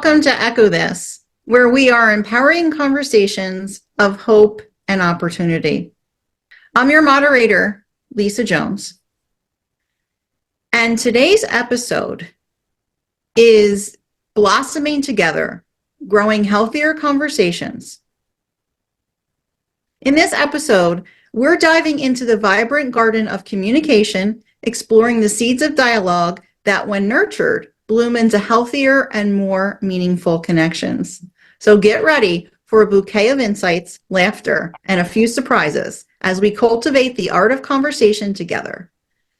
Welcome to Echo This, where we are empowering conversations of hope and opportunity. I'm your moderator, Lisa Jones. And today's episode is Blossoming Together, Growing Healthier Conversations. In this episode, we're diving into the vibrant garden of communication, exploring the seeds of dialogue that, when nurtured, bloom into healthier and more meaningful connections. So get ready for a bouquet of insights, laughter, and a few surprises as we cultivate the art of conversation together.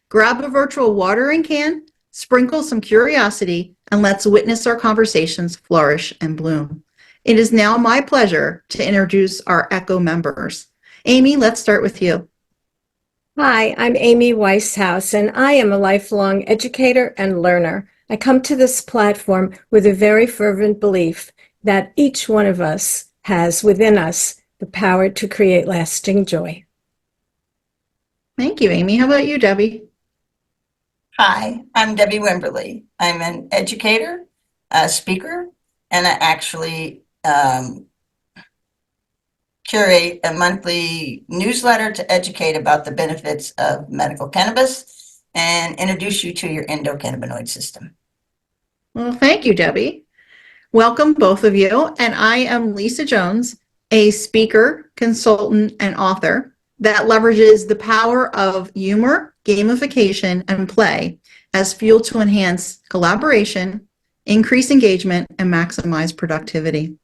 Grab a virtual watering can, sprinkle some curiosity, and let's witness our conversations flourish and bloom. It is now my pleasure to introduce our Echo members. Amy, let's start with you. Hi, I'm Amy Weishaus, and I am a lifelong educator and learner. I come to this platform with a very fervent belief that each one of us has within us the power to create lasting joy. Thank you, Amy. How about you, Debbie? Hi, I'm Debi Wimberley. I'm an educator, a speaker, and I actually curate a monthly newsletter to educate about the benefits of medical cannabis and introduce you to your endocannabinoid system. Well, thank you, Debbie. Welcome, both of you. And I am Lisa Jones, a speaker, consultant, and author that leverages the power of humor, gamification, and play as fuel to enhance collaboration, increase engagement, and maximize productivity.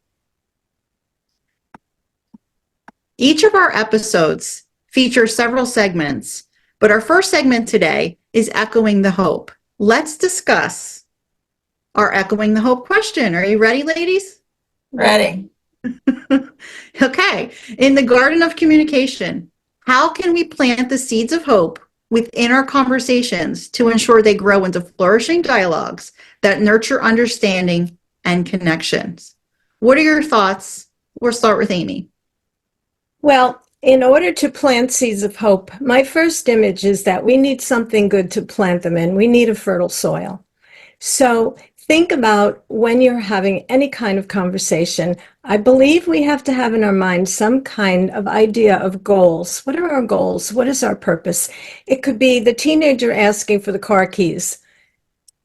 Each of our episodes feature several segments, but our first segment today is Echoing the Hope. Let's discuss our Echoing the Hope question. Are you ready, ladies? Ready. Okay. In the garden of communication, how can we plant the seeds of hope within our conversations to ensure they grow into flourishing dialogues that nurture understanding and connections? What are your thoughts? We'll start with Amy. Well, in order to plant seeds of hope, my first image is that we need something good to plant them in. We need a fertile soil. So think about when you're having any kind of conversation. I believe we have to have in our mind some kind of idea of goals. What are our goals? What is our purpose? It could be the teenager asking for the car keys.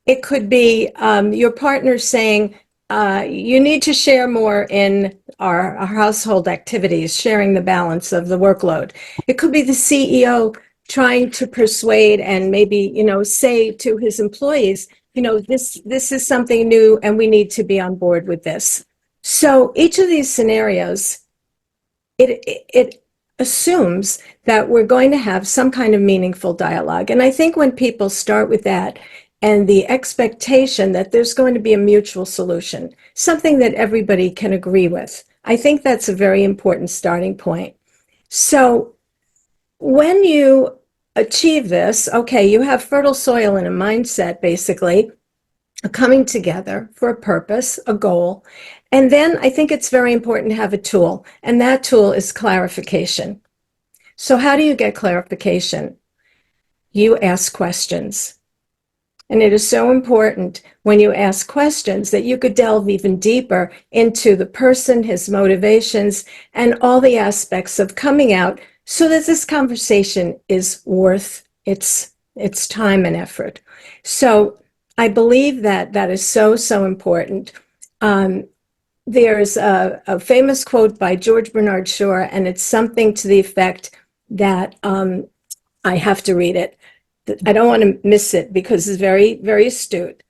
It could be your partner saying, you need to share more in our household activities, sharing the balance of the workload. It could be the CEO trying to persuade and maybe, say to his employees, this is something new and we need to be on board with this. So each of these scenarios, it assumes that we're going to have some kind of meaningful dialogue. And I think when people start with that and the expectation that there's going to be a mutual solution, something that everybody can agree with, I think that's a very important starting point. So when you achieve this, okay, you have fertile soil and a mindset, basically, coming together for a purpose, a goal. And then I think it's very important to have a tool, and that tool is clarification. So how do you get clarification? You ask questions. And it is so important when you ask questions that you could delve even deeper into the person, his motivations, and all the aspects of coming out so that this conversation is worth its time and effort. So I believe that that is so, so important. There's a famous quote by George Bernard Shaw, and it's something to the effect that I have to read it. I don't want to miss it because it's very, very astute.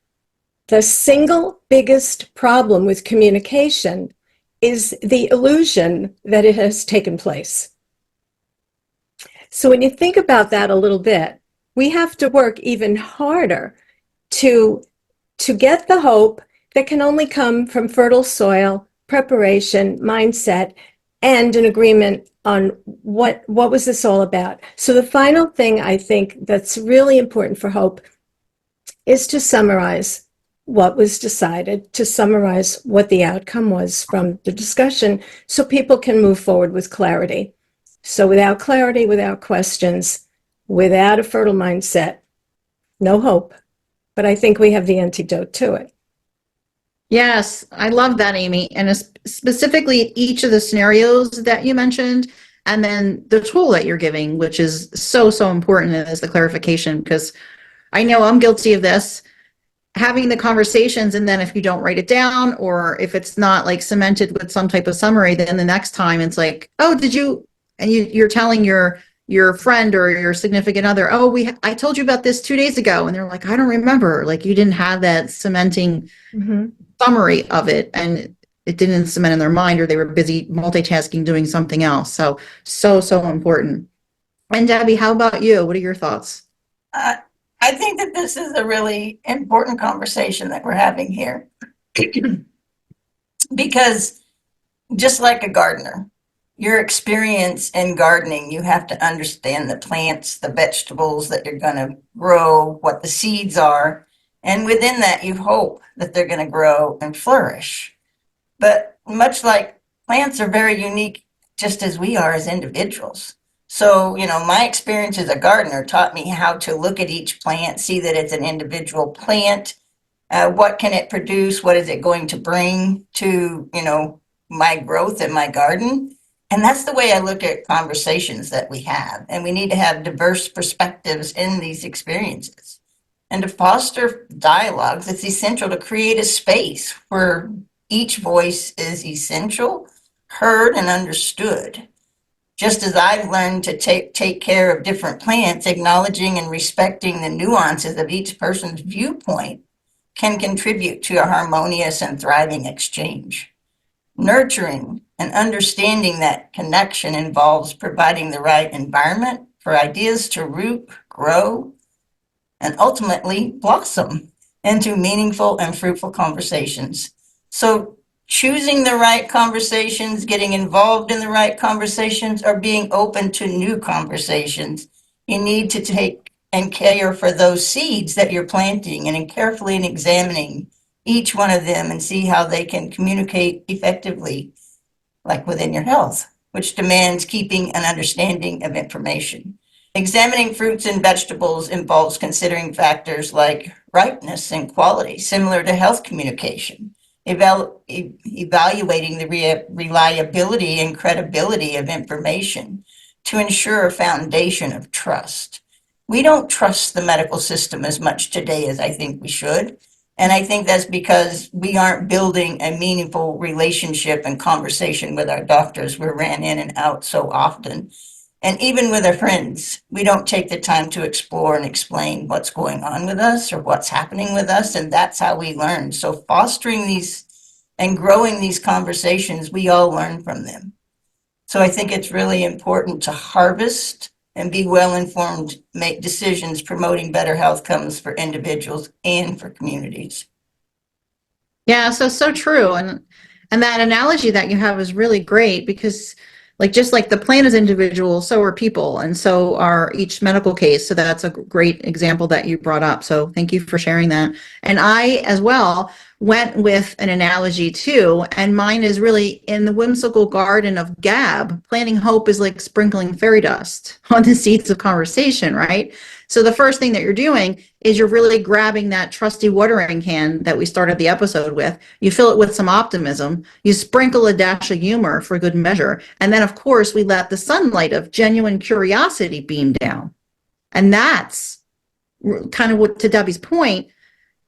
The single biggest problem with communication is the illusion that it has taken place. So when you think about that a little bit, we have to work even harder to get the hope that can only come from fertile soil, preparation, mindset, and an agreement on what was this all about. So the final thing I think that's really important for hope is to summarize what was decided, to summarize what the outcome was from the discussion so people can move forward with clarity. So without clarity, without questions, without a fertile mindset, no hope. But I think we have the antidote to it. Yes, I love that, Amy. And specifically each of the scenarios that you mentioned, and then the tool that you're giving, which is so, so important as the clarification, because I know I'm guilty of this, having the conversations, and then if you don't write it down, or if it's not like cemented with some type of summary, then the next time it's like, oh, did you, and you're telling your friend or your significant other, oh, I told you about this 2 days ago, and they're like, I don't remember. Like, you didn't have that cementing summary of it, and it didn't cement in their mind, or they were busy multitasking doing something else. So important. And Debbie, how about you? What are your thoughts? I think that this is a really important conversation that we're having here. Because just like a gardener, your experience in gardening, you have to understand the plants, the vegetables that you're going to grow, what the seeds are. And within that, you hope that they're going to grow and flourish. But much like plants are very unique, just as we are as individuals. So, my experience as a gardener taught me how to look at each plant, see that it's an individual plant. What can it produce? What is it going to bring to, my growth in my garden? And that's the way I look at conversations that we have. And we need to have diverse perspectives in these experiences. And to foster dialogues, it's essential to create a space where each voice is essential, heard, and understood. Just as I've learned to take care of different plants, acknowledging and respecting the nuances of each person's viewpoint can contribute to a harmonious and thriving exchange. Nurturing and understanding that connection involves providing the right environment for ideas to root, grow, and ultimately blossom into meaningful and fruitful conversations. So choosing the right conversations, getting involved in the right conversations, or being open to new conversations, you need to take and care for those seeds that you're planting, and carefully examining each one of them and see how they can communicate effectively, like within your health, which demands keeping an understanding of information. Examining fruits and vegetables involves considering factors like ripeness and quality, similar to health communication. Evaluating the reliability and credibility of information to ensure a foundation of trust. We don't trust the medical system as much today as I think we should. And I think that's because we aren't building a meaningful relationship and conversation with our doctors. We're ran in and out so often. And even with our friends, we don't take the time to explore and explain what's going on with us or what's happening with us. And that's how we learn. So fostering these and growing these conversations, we all learn from them. So I think it's really important to harvest and be well-informed, make decisions promoting better health outcomes for individuals and for communities. Yeah, so true. And that analogy that you have is really great, because just like the plant is individual, so are people, and so are each medical case. So that's a great example that you brought up. So thank you for sharing that. And I as well went with an analogy too, and mine is really in the whimsical garden of Gab. Planting hope is like sprinkling fairy dust on the seeds of conversation, right? So the first thing that you're doing is you're really grabbing that trusty watering can that we started the episode with. You fill it with some optimism. You sprinkle a dash of humor for good measure. And then, of course, we let the sunlight of genuine curiosity beam down. And that's kind of what, to Debbie's point,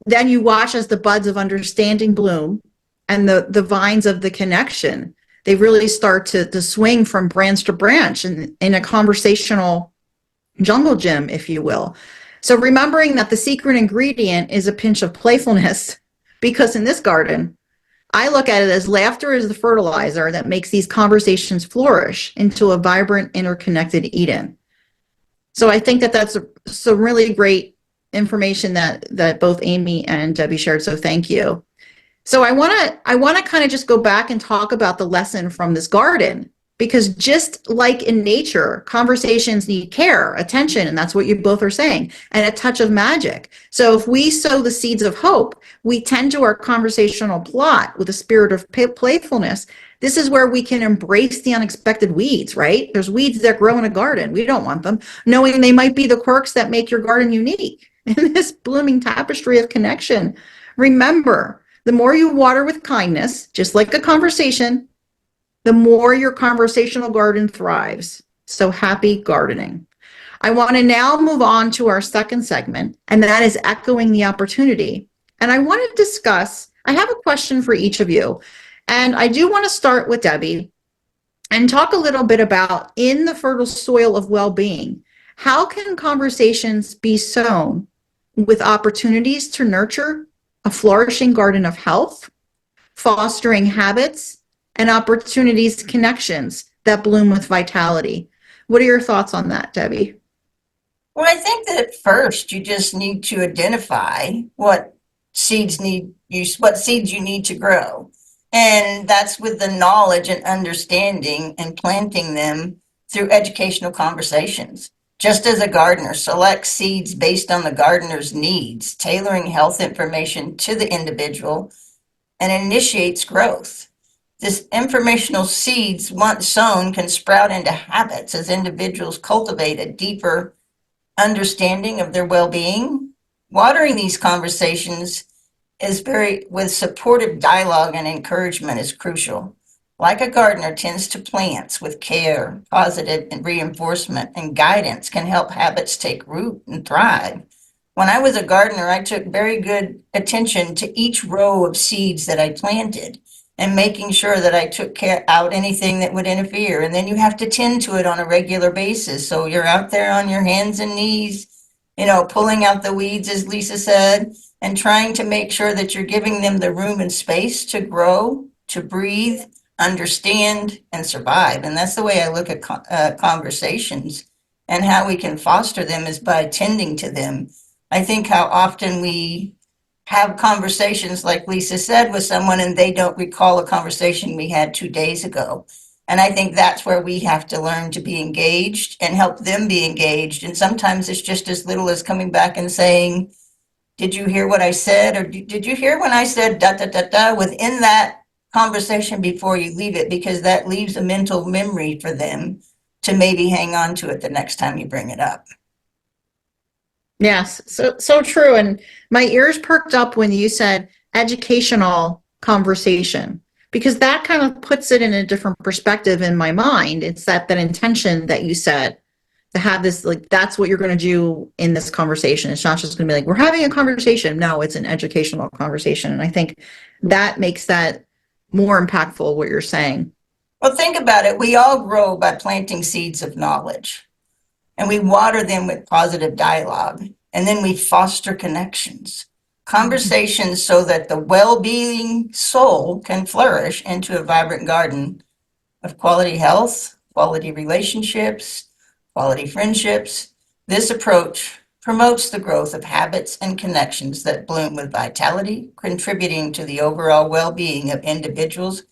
then you watch as the buds of understanding bloom, and the vines of the connection, they really start to swing from branch to branch in a conversational jungle gym, if you will. So remembering that the secret ingredient is a pinch of playfulness, because in this garden, I look at it as laughter is the fertilizer that makes these conversations flourish into a vibrant, interconnected Eden. So I think that that's some really great information that both Amy and Debbie shared. So thank you. So I want to kind of just go back and talk about the lesson from this garden, because just like in nature, conversations need care, attention, and that's what you both are saying, and a touch of magic. So if we sow the seeds of hope, we tend to our conversational plot with a spirit of playfulness. This is where we can embrace the unexpected weeds, right? There's weeds that grow in a garden. We don't want them, knowing they might be the quirks that make your garden unique. In this blooming tapestry of connection, remember The more you water with kindness, just like a conversation, the more your conversational garden thrives. So happy gardening. I want to now move on to our second segment, and that is echoing the opportunity. And I want to discuss, I have a question for each of you. And I do want to start with Debbie and talk a little bit about in the fertile soil of well-being, how can conversations be sown with opportunities to nurture a flourishing garden of health, fostering habits and opportunities, connections that bloom with vitality? What are your thoughts on that, Debbie? Well, I think that at first you just need to identify what what seeds you need to grow. And that's with the knowledge and understanding and planting them through educational conversations. Just as a gardener selects seeds based on the gardener's needs, tailoring health information to the individual and initiates growth. This informational seeds, once sown, can sprout into habits as individuals cultivate a deeper understanding of their well-being. Watering these conversations with supportive dialogue and encouragement is crucial. Like a gardener tends to plants with care, positive and reinforcement and guidance can help habits take root and thrive. When I was a gardener, I took very good attention to each row of seeds that I planted and making sure that I took out anything that would interfere. And then you have to tend to it on a regular basis. So you're out there on your hands and knees, pulling out the weeds, as Lisa said, and trying to make sure that you're giving them the room and space to grow, to breathe, understand, and survive. And that's the way I look at conversations, and how we can foster them is by tending to them. I think how often we have conversations, like Lisa said, with someone and they don't recall a conversation we had 2 days ago. And I think that's where we have to learn to be engaged and help them be engaged. And sometimes it's just as little as coming back and saying, did you hear what I said? Or did you hear when I said da da da da within that conversation before you leave it? Because that leaves a mental memory for them to maybe hang on to it the next time you bring it up. Yes, so true. And my ears perked up when you said educational conversation, because that kind of puts it in a different perspective in my mind. It's that intention that you said to have this, like, that's what you're going to do in this conversation. It's not just going to be like, we're having a conversation. No, it's an educational conversation. And I think that makes that more impactful, what you're saying. Well, think about it. We all grow by planting seeds of knowledge, and we water them with positive dialogue, and then we foster connections, conversations, so that the well-being soul can flourish into a vibrant garden of quality health, quality relationships, quality friendships. This approach promotes the growth of habits and connections that bloom with vitality, contributing to the overall well-being of individuals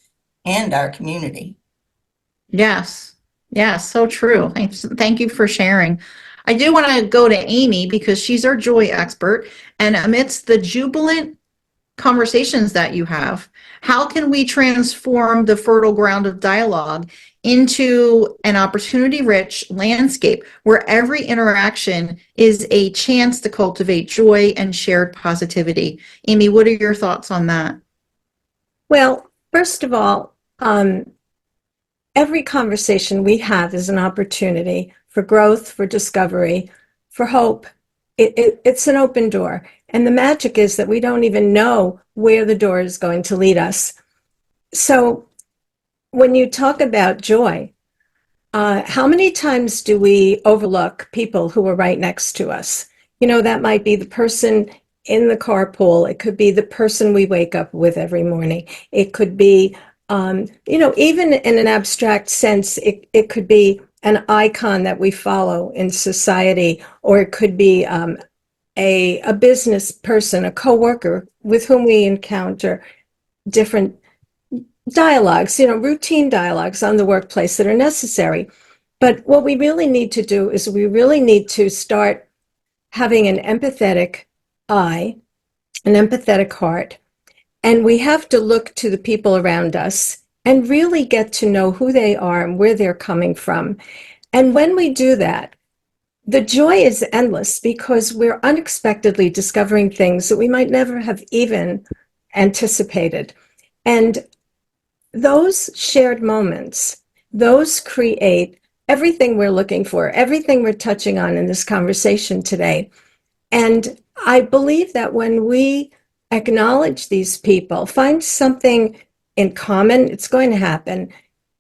and our community. Yes. Yes, so true. Thank you for sharing. I do want to go to Amy because she's our joy expert. And amidst the jubilant conversations that you have, how can we transform the fertile ground of dialogue into an opportunity-rich landscape where every interaction is a chance to cultivate joy and shared positivity? Amy, what are your thoughts on that? Well, first of all, every conversation we have is an opportunity for growth, for discovery, for hope. It's an open door. And the magic is that we don't even know where the door is going to lead us. So when you talk about joy, how many times do we overlook people who are right next to us? That might be the person in the carpool. It could be the person we wake up with every morning. It could be even in an abstract sense, it could be an icon that we follow in society, or it could be a business person, a coworker with whom we encounter different dialogues, routine dialogues on the workplace that are necessary. But what we really need to do is we really need to start having an empathetic eye, an empathetic heart. And we have to look to the people around us and really get to know who they are and where they're coming from. And when we do that, the joy is endless because we're unexpectedly discovering things that we might never have even anticipated. And those shared moments, those create everything we're looking for, everything we're touching on in this conversation today. And I believe that when we acknowledge these people, find something in common, it's going to happen,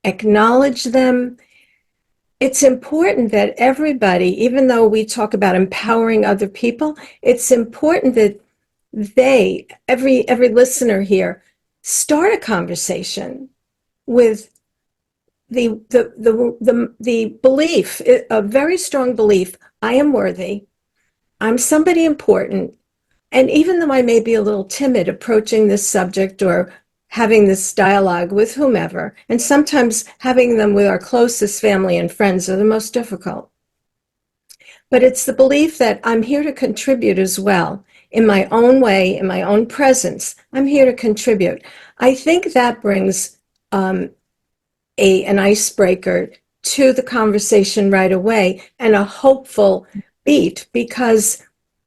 acknowledge them. It's important that everybody, even though we talk about empowering other people, it's important that every listener here, start a conversation with the belief, a very strong belief, I am worthy, I'm somebody important, and even though I may be a little timid approaching this subject or having this dialogue with whomever, and sometimes having them with our closest family and friends are the most difficult. But it's the belief that I'm here to contribute as well, in my own way, in my own presence. I'm here to contribute. I think that brings an icebreaker to the conversation right away and a hopeful beat, because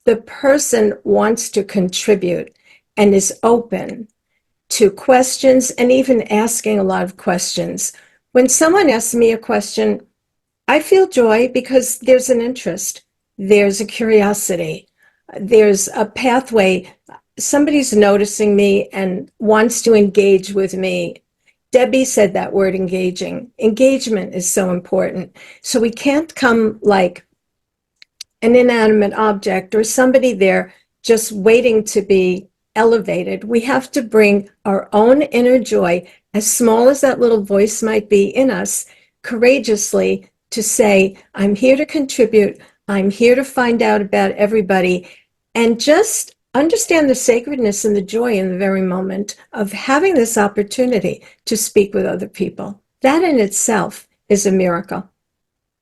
the person wants to contribute and is open to questions and even asking a lot of questions. When someone asks me a question, I feel joy because there's an interest, there's a curiosity, there's a pathway. Somebody's noticing me and wants to engage with me. Debbie said that word, engaging. Engagement is so important. So we can't come like an inanimate object or somebody there just waiting to be elevated. We have to bring our own inner joy, as small as that little voice might be in us, courageously to say, I'm here to contribute. I'm here to find out about everybody, and just understand the sacredness and the joy in the very moment of having this opportunity to speak with other people. That in itself is a miracle.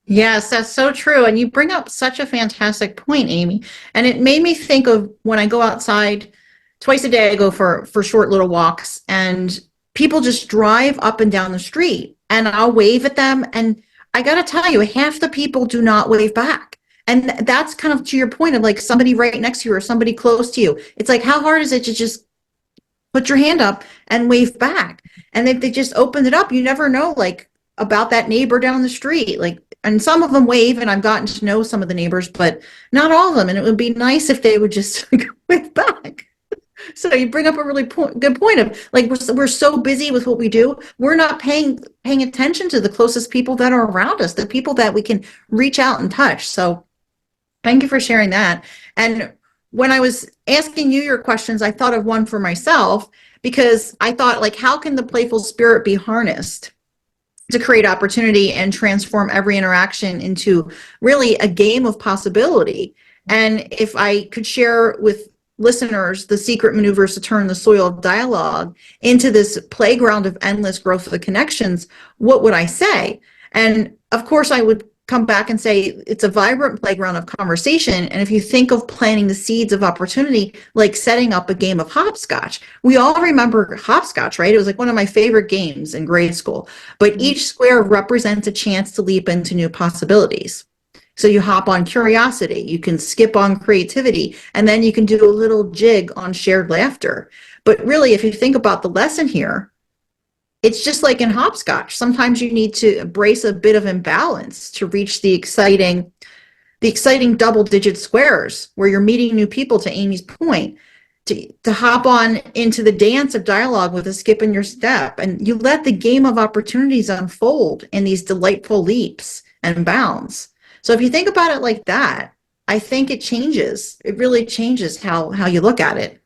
Yes, that's so true. And you bring up such a fantastic point, Amy. And it made me think of when I go outside twice a day, I go for short little walks, and people just drive up and down the street, and I'll wave at them. And I got to tell you, half the people do not wave back. And that's kind of to your point of like somebody right next to you or somebody close to you. It's like, how hard is it to just put your hand up and wave back? And if they just opened it up, you never know, like, about that neighbor down the street. Like, and some of them wave, and I've gotten to know some of the neighbors, but not all of them. And it would be nice if they would just wave back. So you bring up a really good point of like, we're so busy with what we do, we're not paying attention to the closest people that are around us, the people that we can reach out and touch. So thank you for sharing that. And when I was asking you your questions, I thought of one for myself, because I thought, like, how can the playful spirit be harnessed to create opportunity and transform every interaction into really a game of possibility? And if I could share with listeners the secret maneuvers to turn the soil of dialogue into this playground of endless growth of the connections, what would I say? And of course, I would come back and say it's a vibrant playground of conversation. And if you think of planting the seeds of opportunity, like setting up a game of hopscotch, we all remember hopscotch, right? It was like one of my favorite games in grade school. But each square represents a chance to leap into new possibilities. So you hop on curiosity, you can skip on creativity, and then you can do a little jig on shared laughter. But really, if you think about the lesson here, it's just like in hopscotch. Sometimes you need to embrace a bit of imbalance to reach the exciting double-digit squares where you're meeting new people, to Amy's point, to hop on into the dance of dialogue with a skip in your step. And you let the game of opportunities unfold in these delightful leaps and bounds. So if you think about it like that, I think it really changes how you look at it,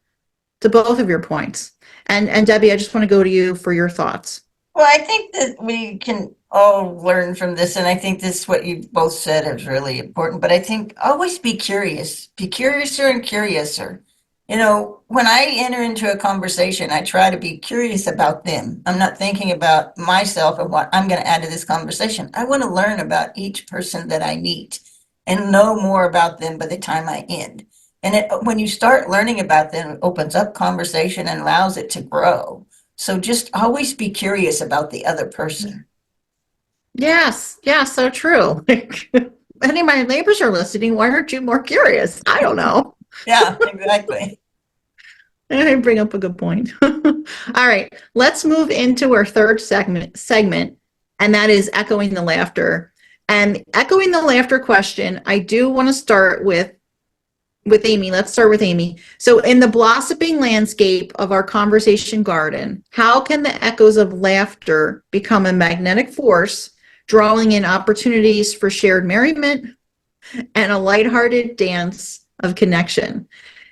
to both of your points. And Debbie, I just want to go to you for your thoughts. Well, I think that we can all learn from this, and I think this, what you both said, is really important. But I think always be curious. Be curiouser and curiouser. You know, when I enter into a conversation, I try to be curious about them. I'm not thinking about myself and what I'm going to add to this conversation. I want to learn about each person that I meet and know more about them by the time I end. And when you start learning about them, it opens up conversation and allows it to grow. So just always be curious about the other person. Yes, so true. Any of my neighbors are listening. Why aren't you more curious? I don't know. Yeah, exactly. I bring up a good point. All right, let's move into our third segment, and that is echoing the laughter. And echoing the laughter question, I do want to start with Amy. Let's start with Amy. So, in the blossoming landscape of our conversation garden, how can the echoes of laughter become a magnetic force, drawing in opportunities for shared merriment and a lighthearted dance of connection?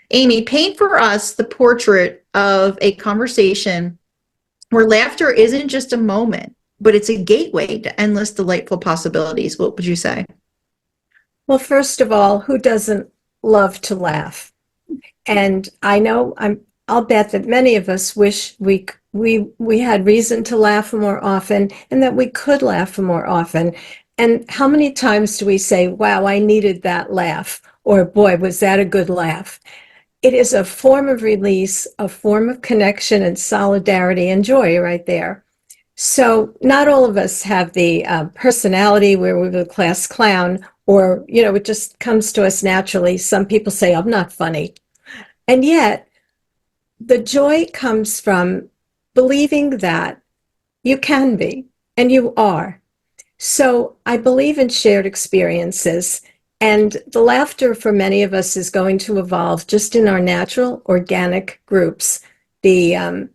Amy, paint for us the portrait of a conversation where laughter isn't just a moment, but it's a gateway to endless delightful possibilities. What would you say? Well, first of all, who doesn't love to laugh? And I know I'll bet that many of us wish we had reason to laugh more often and that we could laugh more often. And how many times do we say, wow, I needed that laugh? Or boy, was that a good laugh? It is a form of release, a form of connection and solidarity and joy right there. So not all of us have the personality where we're the class clown, or, it just comes to us naturally. Some people say, I'm not funny. And yet, the joy comes from believing that you can be and you are. So I believe in shared experiences. And the laughter for many of us is going to evolve just in our natural, organic groups. The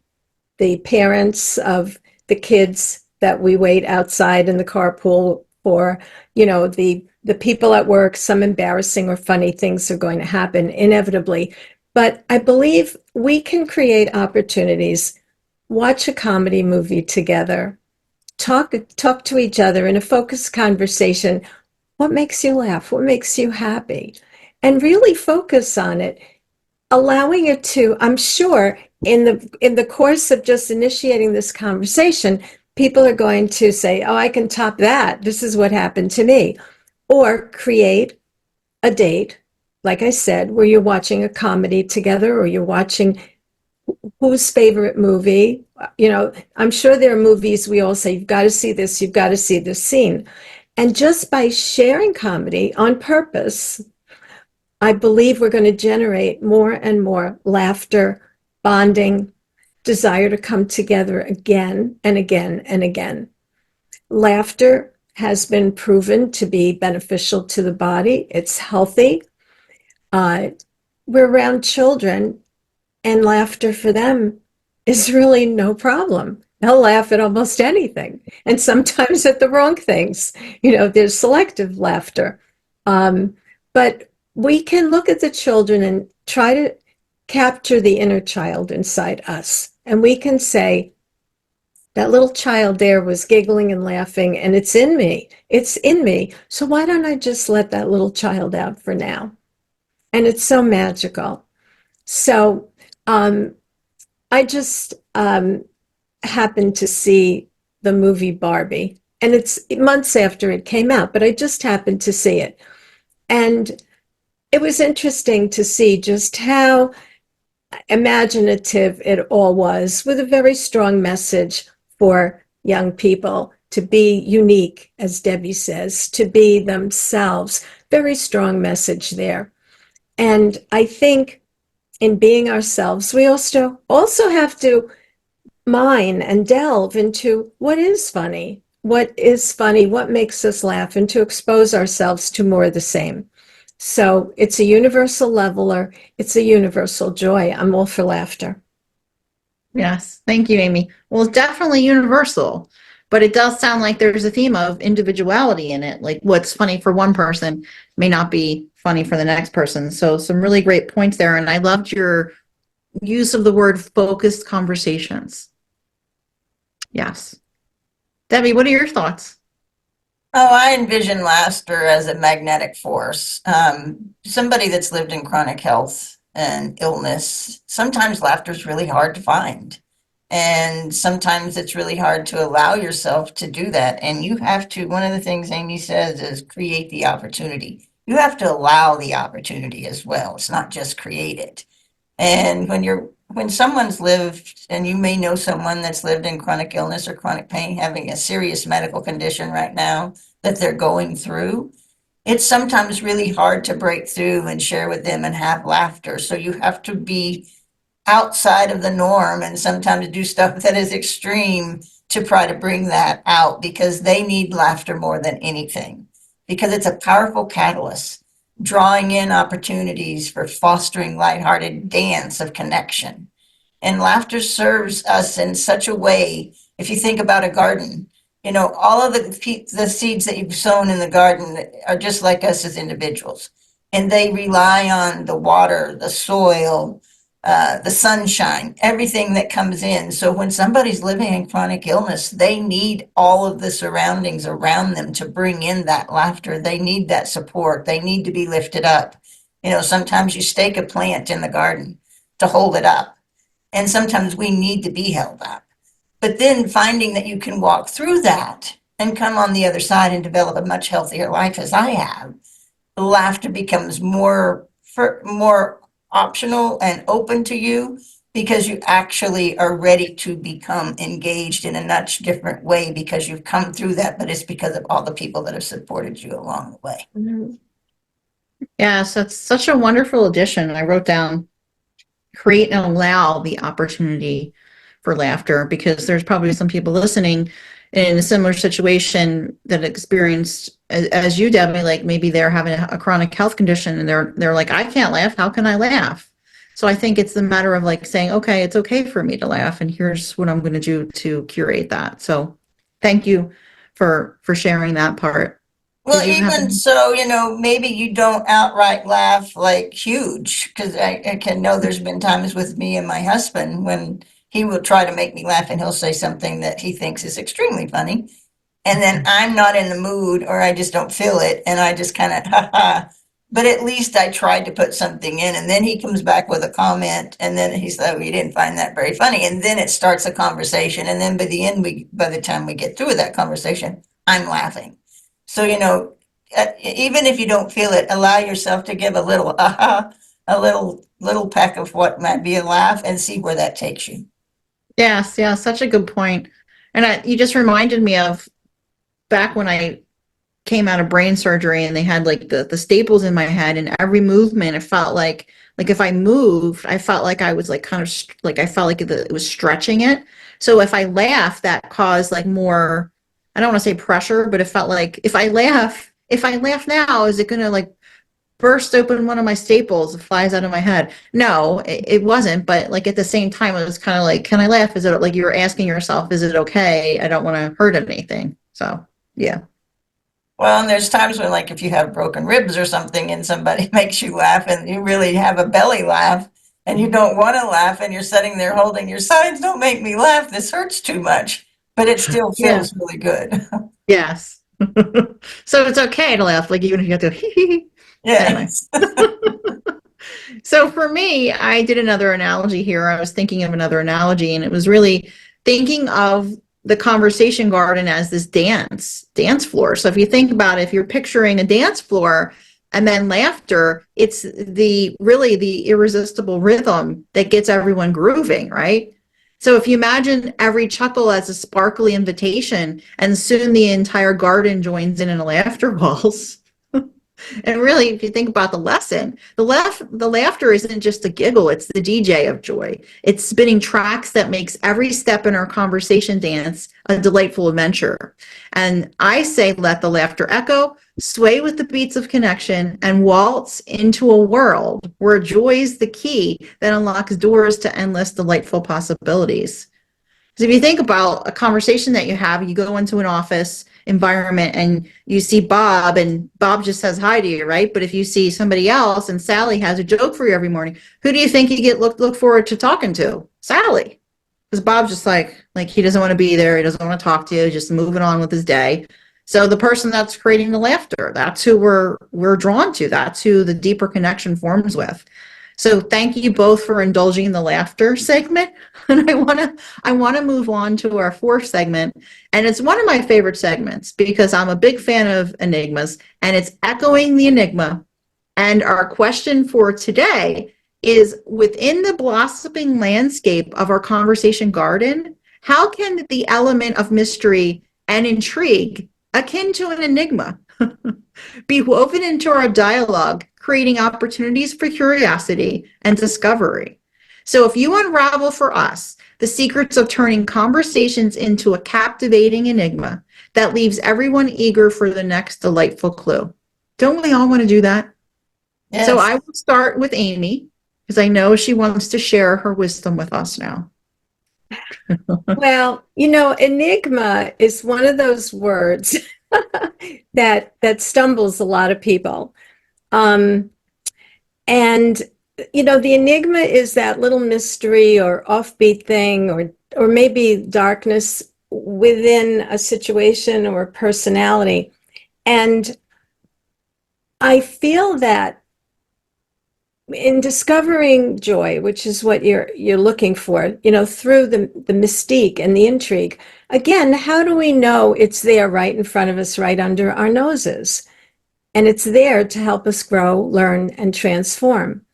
parents of the kids that we wait outside in the carpool for, the people at work, some embarrassing or funny things are going to happen inevitably. But I believe we can create opportunities, watch a comedy movie together, talk to each other in a focused conversation. What makes you laugh? What makes you happy? And really focus on it, allowing it to, I'm sure in the course of just initiating this conversation, people are going to say, oh, I can top that. This is what happened to me. Or create a date, like I said, where you're watching a comedy together or you're watching whose favorite movie. I'm sure there are movies we all say, you've got to see this, you've got to see this scene. And just by sharing comedy on purpose, I believe we're going to generate more and more laughter, bonding, desire to come together again and again and again. Laughter has been proven to be beneficial to the body. It's healthy. We're around children, and laughter for them is really no problem. They'll laugh at almost anything, and sometimes at the wrong things. There's selective laughter. But we can look at the children and try to capture the inner child inside us. And we can say, that little child there was giggling and laughing, and it's in me. It's in me. So why don't I just let that little child out for now? And it's so magical. So I just happened to see the movie Barbie, and it's months after it came out, but I just happened to see it. And it was interesting to see just how imaginative it all was, with a very strong message for young people to be unique, as Debbie says, to be themselves. Very strong message there. And I think in being ourselves, we also have to mine and delve into what is funny, what makes us laugh, and to expose ourselves to more of the same. So it's a universal leveler. It's a universal joy. I'm all for laughter. Yes. Thank you, Amy. Well, it's definitely universal, but it does sound like there's a theme of individuality in it. Like what's funny for one person may not be funny for the next person. So some really great points there. And I loved your use of the word focused conversations. Yes. Debbie, what are your thoughts? Oh, I envision laughter as a magnetic force. Somebody that's lived in chronic health and illness, sometimes laughter is really hard to find. And sometimes it's really hard to allow yourself to do that. And you have to, one of the things Amy says is create the opportunity. You have to allow the opportunity as well. It's not just create it. And when someone's lived, and you may know someone that's lived in chronic illness or chronic pain, having a serious medical condition right now that they're going through, it's sometimes really hard to break through and share with them and have laughter. So you have to be outside of the norm and sometimes do stuff that is extreme to try to bring that out, because they need laughter more than anything, because it's a powerful catalyst, drawing in opportunities for fostering lighthearted dance of connection. And laughter serves us in such a way. If you think about a garden, all of the seeds that you've sown in the garden are just like us as individuals, and they rely on the water, the soil, the sunshine, everything that comes in. So when somebody's living in chronic illness, they need all of the surroundings around them to bring in that laughter. They need that support. They need to be lifted up. Sometimes you stake a plant in the garden to hold it up, and sometimes we need to be held up. But then finding that you can walk through that and come on the other side and develop a much healthier life, as I have, laughter becomes more optional and open to you, because you actually are ready to become engaged in a much different way, because you've come through that, but it's because of all the people that have supported you along the way. Mm-hmm. Yeah, so it's such a wonderful addition. I wrote down create and allow the opportunity for laughter, because there's probably some people listening in a similar situation that experienced as you, Debbie, like maybe they're having a chronic health condition and they're like, I can't laugh. How can I laugh? So I think it's a matter of like saying, okay, it's okay for me to laugh, and here's what I'm going to do to curate that. So thank you for sharing that part. Well, even so, maybe you don't outright laugh like huge, because I can know there's been times with me and my husband when he will try to make me laugh, and he'll say something that he thinks is extremely funny. And then I'm not in the mood, or I just don't feel it. And I just kind of, ha ha. But at least I tried to put something in. And then he comes back with a comment. And then he's like, well, you didn't find that very funny. And then it starts a conversation. And then by the time we get through with that conversation, I'm laughing. So, even if you don't feel it, allow yourself to give a little, aha, a little peck of what might be a laugh, and see where that takes you. Yes, yeah, such a good point. And you just reminded me of back when I came out of brain surgery and they had like the staples in my head, and every movement, it felt like if I moved, I felt like I was like kind of like I felt like it was stretching it. So if I laughed, that caused like more, I don't want to say pressure, but it felt like if I laugh now, is it going to like burst open one of my staples? It flies out of my head. No, it wasn't. But like at the same time, it was kind of like, can I laugh? Is it like you were asking yourself, is it okay? I don't want to hurt anything. So, yeah. Well, and there's times when, like, if you have broken ribs or something and somebody makes you laugh and you really have a belly laugh and you don't want to laugh and you're sitting there holding your sides, don't make me laugh. This hurts too much, but it still feels really good. Yes. So it's okay to laugh, like even if you have to, hee hee. Yes. Anyway. So for me, I did another analogy here. I was thinking of another analogy, and it was really thinking of the conversation garden as this dance floor. So if you think about it, if you're picturing a dance floor and then laughter, it's really the irresistible rhythm that gets everyone grooving, right? So if you imagine every chuckle as a sparkly invitation, and soon the entire garden joins in a laughter waltz. And really, if you think about the lesson, the laughter isn't just a giggle, it's the DJ of joy. It's spinning tracks that makes every step in our conversation dance a delightful adventure. And I say, let the laughter echo, sway with the beats of connection, and waltz into a world where joy is the key that unlocks doors to endless delightful possibilities. Because if you think about a conversation that you have, you go into an office environment and you see Bob, and Bob just says hi to you, right? But if you see somebody else and Sally has a joke for you every morning, who do you think you look forward to talking to? Sally. Because Bob's just like he doesn't want to be there. He doesn't want to talk to you, just moving on with his day. So the person that's creating the laughter, that's who we're drawn to. That's who the deeper connection forms with. So thank you both for indulging the laughter segment. And I want to move on to our fourth segment. And it's one of my favorite segments because I'm a big fan of enigmas, and it's echoing the enigma. And our question for today is, within the blossoming landscape of our conversation garden, how can the element of mystery and intrigue, akin to an enigma, be woven into our dialogue, creating opportunities for curiosity and discovery? So if you unravel for us the secrets of turning conversations into a captivating enigma that leaves everyone eager for the next delightful clue. Don't we all want to do that? Yes. So I will start with Amy because I know she wants to share her wisdom with us now. Well, enigma is one of those words that stumbles a lot of people. And the enigma is that little mystery or offbeat thing or maybe darkness within a situation or a personality. And I feel that in discovering joy, which is what you're looking for, through the mystique and the intrigue, again, how do we know it's there right in front of us, right under our noses? And it's there to help us grow, learn, and transform.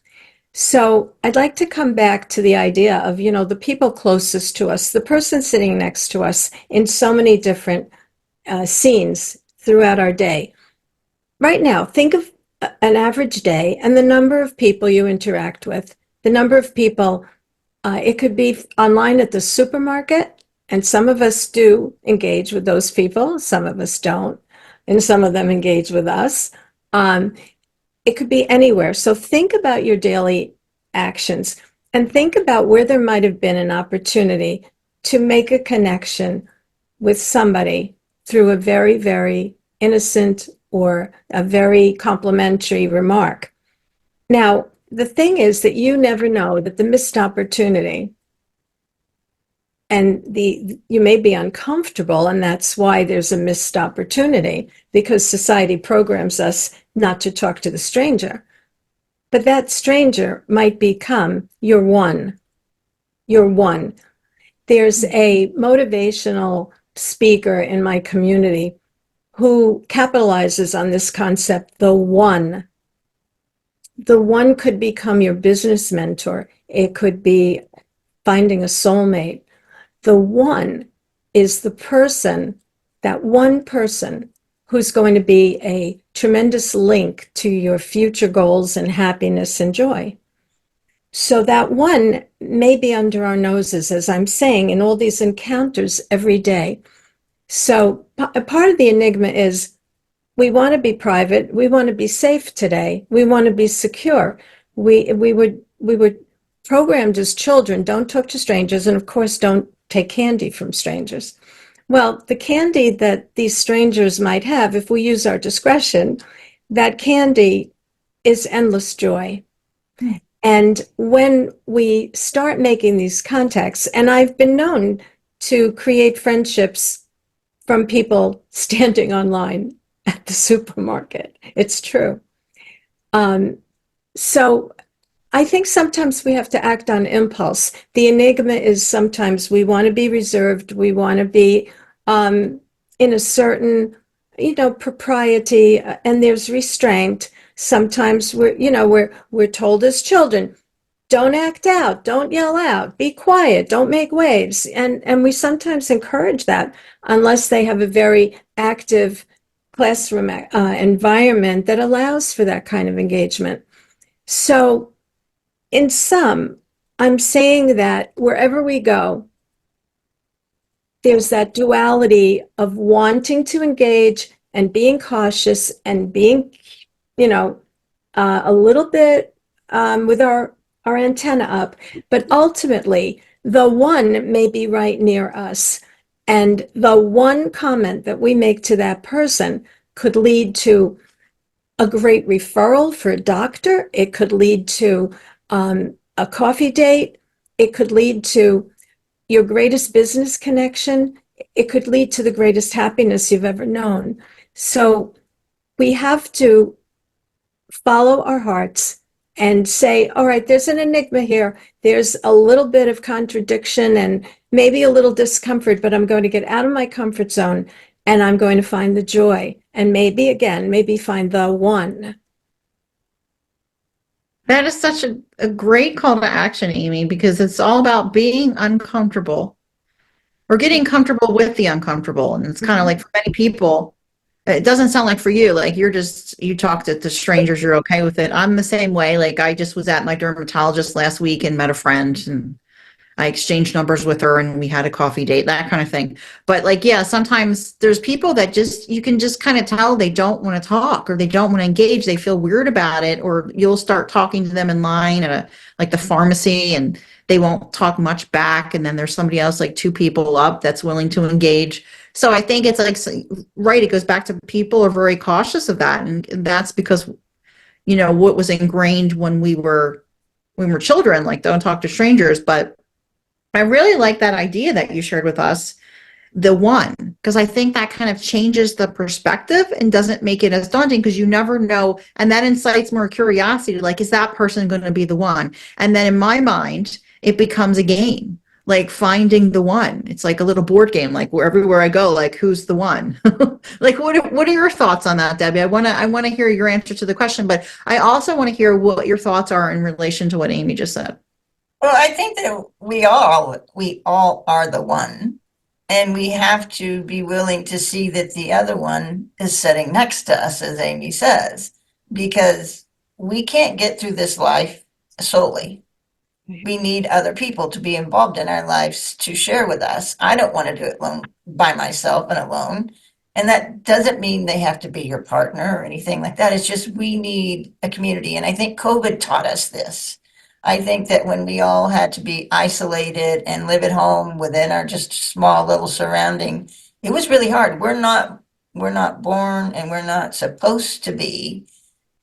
So I'd like to come back to the idea of, the people closest to us, the person sitting next to us in so many different scenes throughout our day. Right now, think of an average day and the number of people you interact with, the number of people, it could be online at the supermarket, and some of us do engage with those people, some of us don't, and some of them engage with us. It could be anywhere. So think about your daily actions and think about where there might have been an opportunity to make a connection with somebody through a very, very innocent or a very complimentary remark. Now, the thing is that you never know that the missed opportunity and you may be uncomfortable, and that's why there's a missed opportunity, because society programs us not to talk to the stranger. But that stranger might become your one. Your one. There's a motivational speaker in my community who capitalizes on this concept, the one. The one could become your business mentor. It could be finding a soulmate. The one is the person, that one person who's going to be a tremendous link to your future goals and happiness and joy. So that one may be under our noses, as I'm saying, in all these encounters every day. So a part of the enigma is we want to be private. We want to be safe today. We want to be secure. We were programmed as children, don't talk to strangers, and of course, don't take candy from strangers. Well, the candy that these strangers might have, if we use our discretion, that candy is endless joy. And when we start making these contacts, and I've been known to create friendships from people standing online at the supermarket. It's true. So I think sometimes we have to act on impulse. The enigma is sometimes we want to be reserved. We want to be in a certain, propriety, and there's restraint. Sometimes we're told as children, don't act out, don't yell out, be quiet, don't make waves. And we sometimes encourage that unless they have a very active classroom environment that allows for that kind of engagement. So in sum, I'm saying that wherever we go, there's that duality of wanting to engage and being cautious and being, a little bit with our antenna up, but ultimately the one may be right near us. And the one comment that we make to that person could lead to a great referral for a doctor. It could lead to a coffee date. It could lead to your greatest business connection. It could lead to the greatest happiness you've ever known. So we have to follow our hearts and say, all right, there's an enigma here. There's a little bit of contradiction and maybe a little discomfort, but I'm going to get out of my comfort zone and I'm going to find the joy. And maybe find the one. That is such a great call to action, Amy, because it's all about being uncomfortable or getting comfortable with the uncomfortable. And it's kind of like for many people, It doesn't sound like for you, like you talked to strangers, you're okay with it. I'm the same way. Like I just was at my dermatologist last week and met a friend, and I exchanged numbers with her and we had a coffee date, that kind of thing. But like, yeah, sometimes there's people that just, you can just kind of tell they don't want to talk or they don't want to engage. They feel weird about it, or you'll start talking to them in line at like the pharmacy, and they won't talk much back. And then there's somebody else, like two people up, that's willing to engage. So I think it's like, right, it goes back to people are very cautious of that. And that's because, what was ingrained when we were children, like don't talk to strangers. But I really like that idea that you shared with us, the one, because I think that kind of changes the perspective and doesn't make it as daunting, because you never know. And that incites more curiosity. Like, is that person going to be the one? And then in my mind, it becomes a game, like finding the one. It's like a little board game, like everywhere I go, like, who's the one? Like, what are your thoughts on that, Debbie? I want to hear your answer to the question, but I also want to hear what your thoughts are in relation to what Amy just said. Well, I think that we all are the one, and we have to be willing to see that the other one is sitting next to us, as Amy says, because we can't get through this life solely. We need other people to be involved in our lives to share with us. I don't want to do it alone by myself and alone. And that doesn't mean they have to be your partner or anything like that. It's just we need a community. And I think COVID taught us this. I think that when we all had to be isolated and live at home within our just small little surrounding, it was really hard. We're not born and we're not supposed to be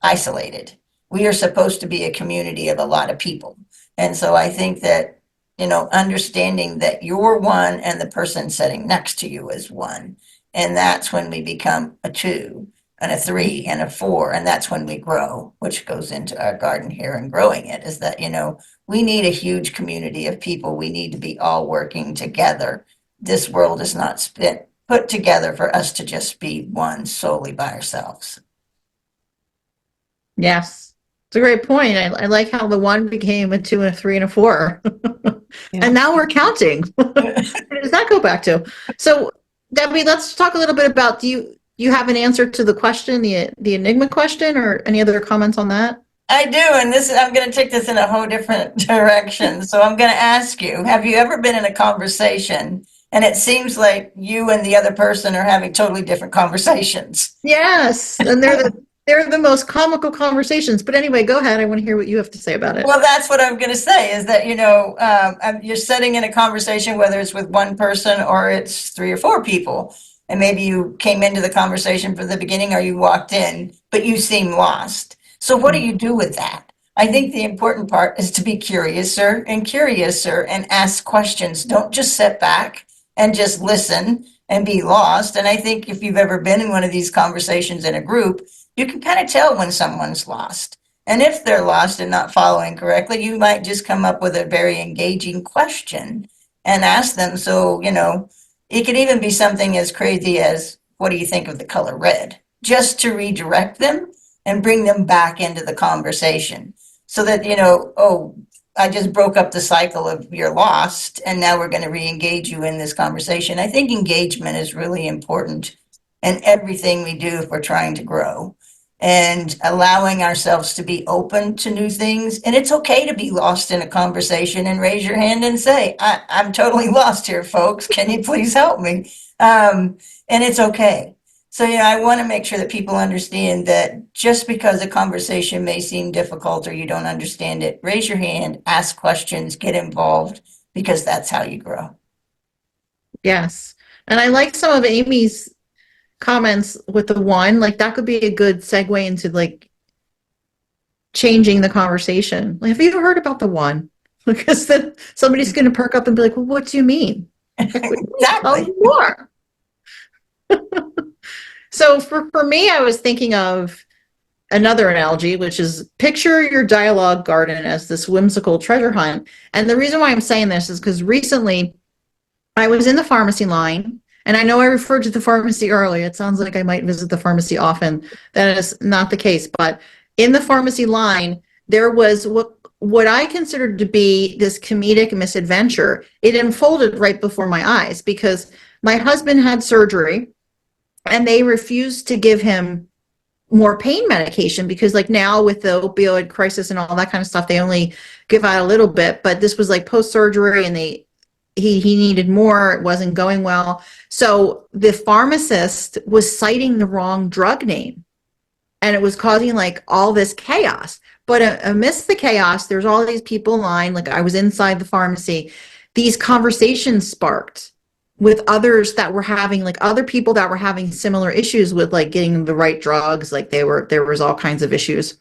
isolated. We are supposed to be a community of a lot of people. And so I think that, understanding that you're one and the person sitting next to you is one. And that's when we become a two and a three and a four. And that's when we grow, which goes into our garden here and growing it, is that, we need a huge community of people. We need to be all working together. This world is not put together for us to just be one solely by ourselves. Yes, it's a great point. I like how the one became a two and a three and a four. Yeah. And now we're counting. Where does that go back to? So, Debbie, let's talk a little bit about, do you have an answer to the question, the enigma question, or any other comments on that? I do, and I'm going to take this in a whole different direction. So I'm going to ask you, have you ever been in a conversation and it seems like you and the other person are having totally different conversations? Yes, and they're the most comical conversations. But anyway, go ahead. I want to hear what you have to say about it. Well, that's what I'm going to say, is that, you're sitting in a conversation, whether it's with one person or it's three or four people. And maybe you came into the conversation from the beginning or you walked in, but you seem lost. So what do you do with that? I think the important part is to be curiouser and ask questions. Don't just sit back and just listen and be lost. And I think if you've ever been in one of these conversations in a group, you can kind of tell when someone's lost. And if they're lost and not following correctly, you might just come up with a very engaging question and ask them. So, it could even be something as crazy as, what do you think of the color red? Just to redirect them and bring them back into the conversation so that, oh, I just broke up the cycle of you're lost and now we're going to re-engage you in this conversation. I think engagement is really important in everything we do if we're trying to grow, and allowing ourselves to be open to new things. And it's okay to be lost in a conversation and raise your hand and say, I'm totally lost here, folks. Can you please help me? And it's okay. So, I want to make sure that people understand that just because a conversation may seem difficult or you don't understand it, raise your hand, ask questions, get involved, because that's how you grow. Yes. And I like some of Amy's comments with the one, like that could be a good segue into like changing the conversation. Like, have you ever heard about the one? Because then somebody's going to perk up and be like, well, what do you mean? Exactly. More. So for me, I was thinking of another analogy, which is picture your dialogue garden as this whimsical treasure hunt. And the reason why I'm saying this is because recently I was in the pharmacy line, and I know I referred to the pharmacy earlier. It sounds like I might visit the pharmacy often. That is not the case. But in the pharmacy line, there was what I considered to be this comedic misadventure. It unfolded right before my eyes because my husband had surgery, And they refused to give him more pain medication because like now with the opioid crisis and all that kind of stuff, they only give out a little bit, but this was like post-surgery and he needed more. It wasn't going well. So the pharmacist was citing the wrong drug name and it was causing like all this chaos. But amidst the chaos, there's all these people in line. Like I was inside the pharmacy. These conversations sparked with others that were having like other people that were having similar issues with like getting the right drugs. Like there was all kinds of issues.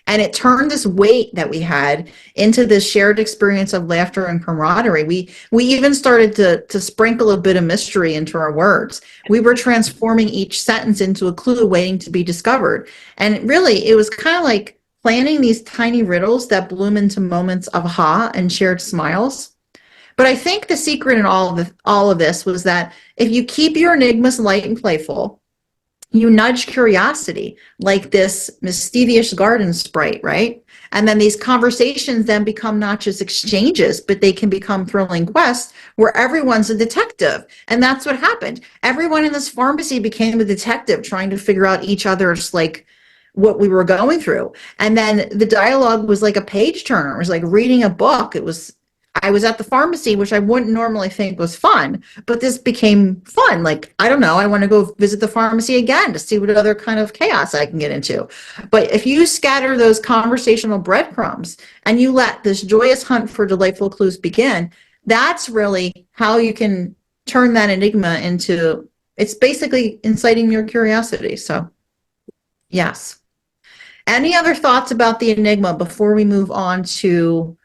And it turned this weight that we had into this shared experience of laughter and camaraderie. We even started to sprinkle a bit of mystery into our words. We were transforming each sentence into a clue waiting to be discovered. And really, it was kind of like planning these tiny riddles that bloom into moments of aha and shared smiles. But I think the secret in all of this was that if you keep your enigmas light and playful, you nudge curiosity like this mischievous garden sprite, right? And then these conversations then become not just exchanges, but they can become thrilling quests where everyone's a detective. And that's what happened. Everyone in this pharmacy became a detective trying to figure out each other's like what we were going through. And then the dialogue was like a page turner. It was like reading a book. I was at the pharmacy, which I wouldn't normally think was fun, but this became fun. Like, I don't know, I want to go visit the pharmacy again to see what other kind of chaos I can get into. But if you scatter those conversational breadcrumbs and you let this joyous hunt for delightful clues begin, that's really how you can turn that enigma into, it's basically inciting your curiosity. So, yes. Any other thoughts about the enigma before we move on to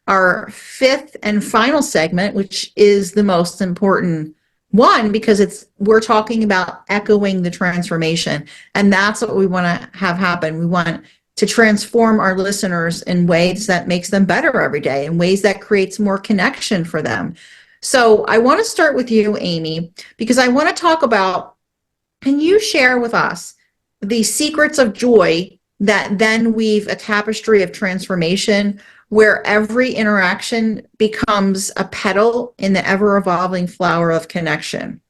our fifth and final segment, which is the most important one because we're talking about echoing the transformation, and that's what we want to have happen. We want to transform our listeners in ways that makes them better every day, in ways that creates more connection for them. So I want to start with you, Amy, because I want to talk about, can you share with us the secrets of joy that then weave a tapestry of transformation where every interaction becomes a petal in the ever-evolving flower of connection?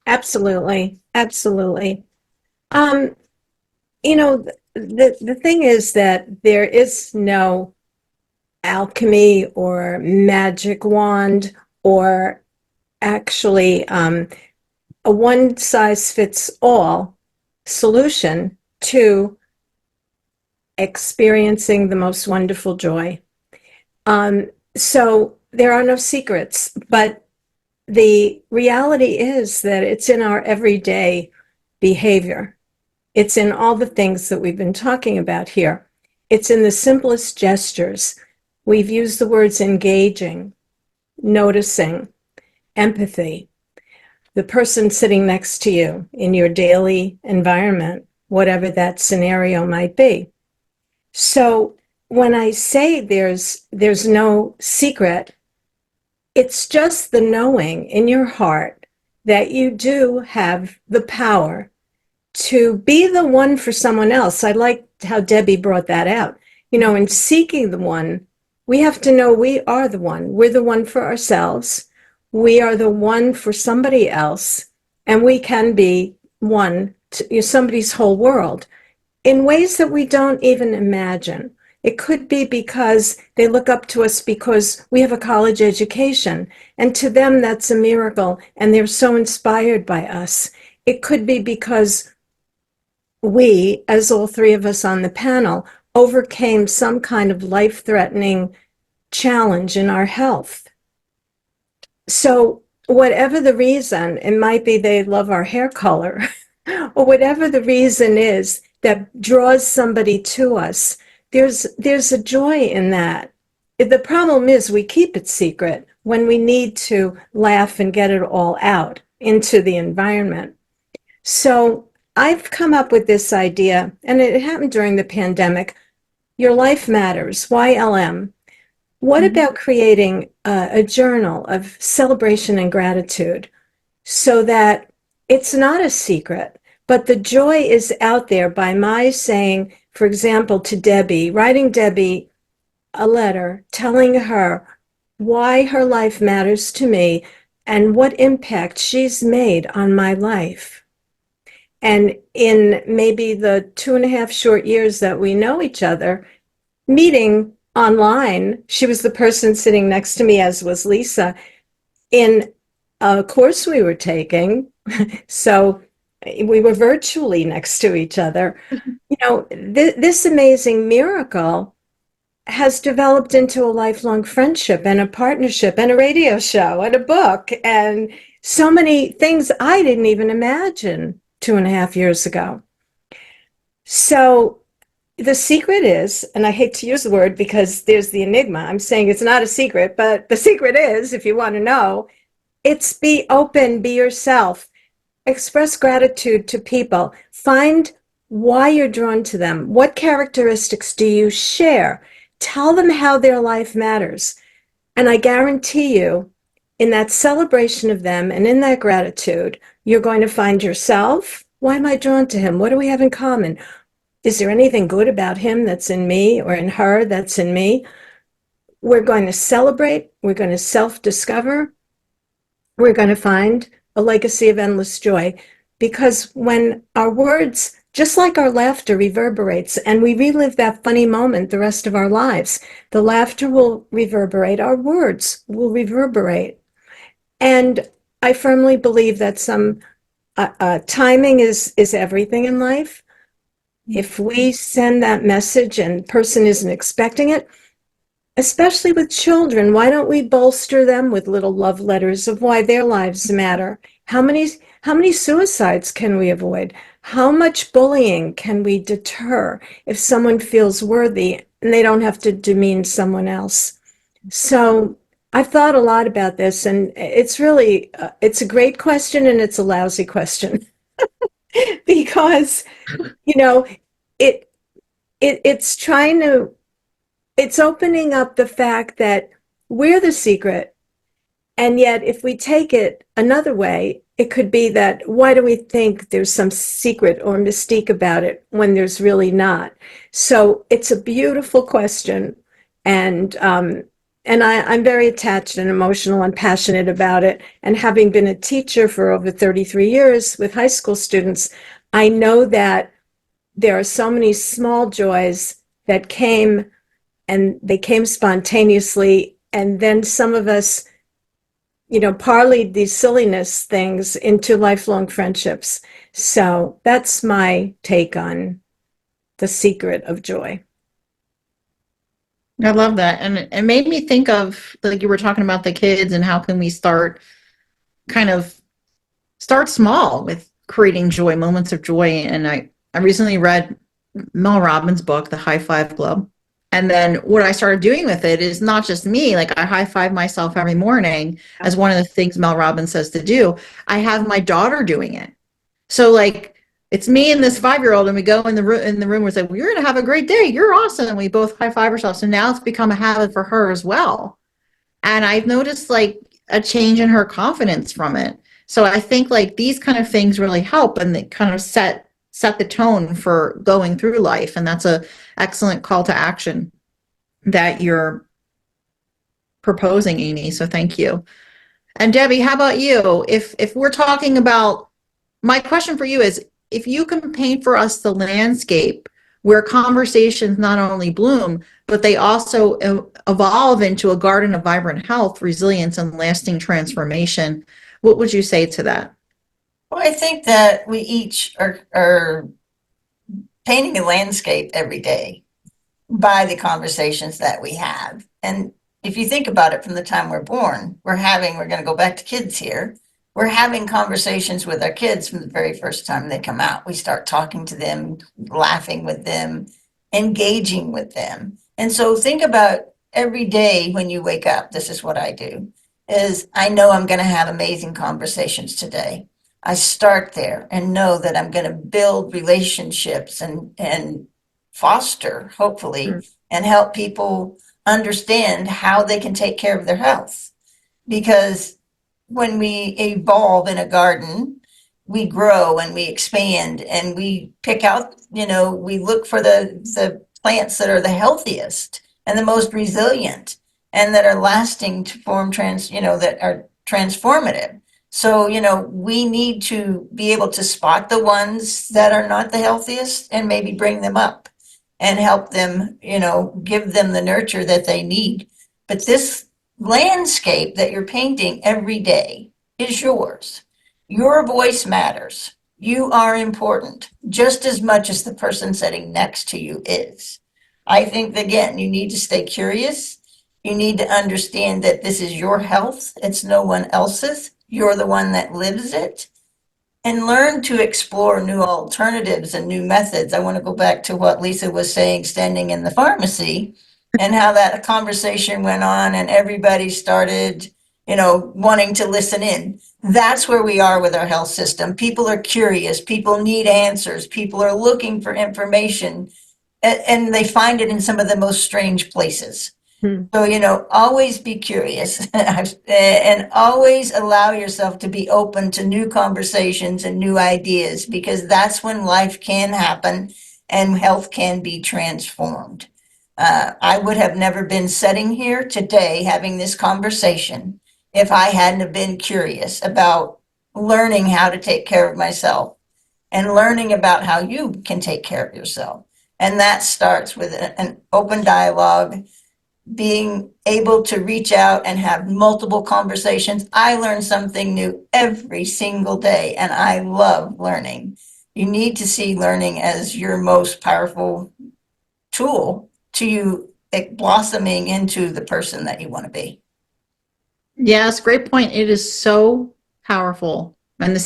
Absolutely. Absolutely. The thing is that there is no alchemy or magic wand or actually a one-size-fits-all solution to experiencing the most wonderful joy. So there are no secrets, but the reality is that it's in our everyday behavior. It's in all the things that we've been talking about here. It's in the simplest gestures. We've used the words engaging, noticing, empathy, the person sitting next to you in your daily environment, whatever that scenario might be. So when I say there's no secret, it's just the knowing in your heart that you do have the power to be the one for someone else. I like how Debbie brought that out. In seeking the one, we have to know we are the one. We're the one for ourselves. We are the one for somebody else, and we can be one to somebody's whole world in ways that we don't even imagine. It could be because they look up to us because we have a college education, and to them that's a miracle, and they're so inspired by us. It could be because we, as all three of us on the panel, overcame some kind of life-threatening challenge in our health. So whatever the reason, it might be they love our hair color, or whatever the reason is that draws somebody to us, there's a joy in that. The problem is we keep it secret when we need to laugh and get it all out into the environment. So I've come up with this idea, and it happened during the pandemic. Your life matters, YLM. What about creating a journal of celebration and gratitude so that it's not a secret, but the joy is out there by my saying, for example, to Debbie, writing Debbie a letter telling her why her life matters to me and what impact she's made on my life. And in maybe the 2.5 short years that we know each other, meeting online, she was the person sitting next to me, as was Lisa, in a course we were taking. So we were virtually next to each other. You know, this amazing miracle has developed into a lifelong friendship and a partnership and a radio show and a book and so many things I didn't even imagine 2.5 years ago. So the secret is, and I hate to use the word because there's the enigma. I'm saying it's not a secret, but the secret is, if you want to know, it's be open, be yourself, express gratitude to people, find why you're drawn to them. What characteristics do you share? Tell them how their life matters. And I guarantee you, in that celebration of them and in that gratitude, you're going to find yourself. Why am I drawn to him? What do we have in common? Is there anything good about him that's in me or in her that's in me? We're going to celebrate. We're going to self-discover. We're going to find a legacy of endless joy. Because when our words, just like our laughter, reverberates and we relive that funny moment the rest of our lives, the laughter will reverberate, our words will reverberate. And I firmly believe that timing is everything in life. If we send that message and the person isn't expecting it, especially with children, why don't we bolster them with little love letters of why their lives matter? How many suicides can we avoid? How much bullying can we deter if someone feels worthy and they don't have to demean someone else? So I've thought a lot about this, and it's really, it's a great question and it's a lousy question because, you know, it's trying to, it's opening up the fact that we're the secret. And yet, if we take it another way, it could be that why do we think there's some secret or mystique about it when there's really not? So it's a beautiful question. And I'm very attached and emotional and passionate about it. And having been a teacher for over 33 years with high school students, I know that there are so many small joys that came, and they came spontaneously. And then some of us, you know, parlayed these silliness things into lifelong friendships. So that's my take on the secret of joy. I love that. And it made me think of, like you were talking about the kids and how can we start small with creating joy, moments of joy. And I recently read Mel Robbins' book, The High Five Club. And then what I started doing with it is not just me, like I high five myself every morning as one of the things Mel Robbins says to do. I have my daughter doing it. So like it's me and this 5-year-old, and we go in the room, we're like, well, you're going to have a great day. You're awesome. And we both high five ourselves. So now it's become a habit for her as well. And I've noticed like a change in her confidence from it. So I think like these kind of things really help, and they kind of set the tone for going through life. And that's a excellent call to action that you're proposing, Amy. So thank you. And Debbie, how about you? If we're talking about, my question for you is, if you can paint for us the landscape where conversations not only bloom, but they also evolve into a garden of vibrant health, resilience, and lasting transformation, what would you say to that? Well, I think that we each are painting a landscape every day by the conversations that we have. And if you think about it, from the time we're born, we're going to go back to kids here. We're having conversations with our kids from the very first time they come out. We start talking to them, laughing with them, engaging with them. And so think about every day when you wake up, this is what I do, is I know I'm going to have amazing conversations today. I start there and know that I'm going to build relationships and foster, hopefully, and help people understand how they can take care of their health. Because when we evolve in a garden, we grow and we expand and we pick out, we look for the plants that are the healthiest and the most resilient and that are lasting to form that are transformative. So, we need to be able to spot the ones that are not the healthiest and maybe bring them up and help them, give them the nurture that they need. But this landscape that you're painting every day is yours. Your voice matters. You are important just as much as the person sitting next to you is. I think, again, you need to stay curious. You need to understand that this is your health. It's no one else's. You're the one that lives it. And learn to explore new alternatives and new methods. I want to go back to what Lisa was saying, standing in the pharmacy, and how that conversation went on and everybody started, wanting to listen in. That's where we are with our health system. People are curious. People need answers. People are looking for information, and they find it in some of the most strange places. So, always be curious and always allow yourself to be open to new conversations and new ideas, because that's when life can happen and health can be transformed. I would have never been sitting here today having this conversation if I hadn't have been curious about learning how to take care of myself and learning about how you can take care of yourself. And that starts with an open dialogue, being able to reach out and have multiple conversations. I learn something new every single day, and I love learning. You need to see learning as your most powerful tool to you blossoming into the person that you want to be. Yes, great point. It is so powerful. And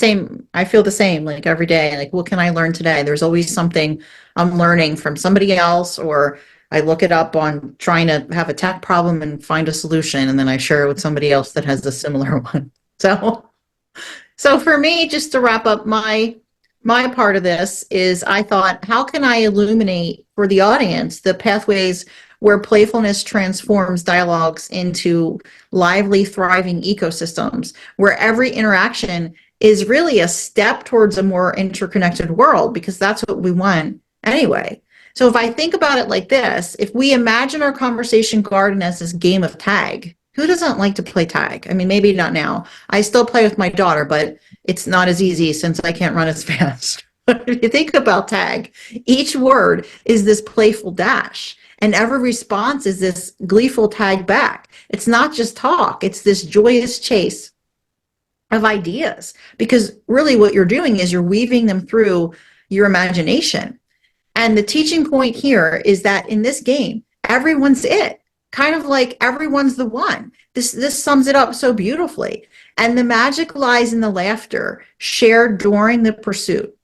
I feel the same like every day. Like, what can I learn today? There's always something I'm learning from somebody else, or I look it up on trying to have a tech problem and find a solution, and then I share it with somebody else that has a similar one. So for me, just to wrap up my part of this is, I thought, how can I illuminate for the audience the pathways where playfulness transforms dialogues into lively, thriving ecosystems, where every interaction is really a step towards a more interconnected world, because that's what we want anyway. So if I think about it like this, if we imagine our conversation garden as this game of tag, who doesn't like to play tag? I mean, maybe not now. I still play with my daughter, but it's not as easy since I can't run as fast. But if you think about tag, each word is this playful dash, and every response is this gleeful tag back. It's not just talk, it's this joyous chase of ideas, because really what you're doing is you're weaving them through your imagination. And the teaching point here is that in this game, everyone's it, kind of like everyone's the one. This sums it up so beautifully. And the magic lies in the laughter shared during the pursuit.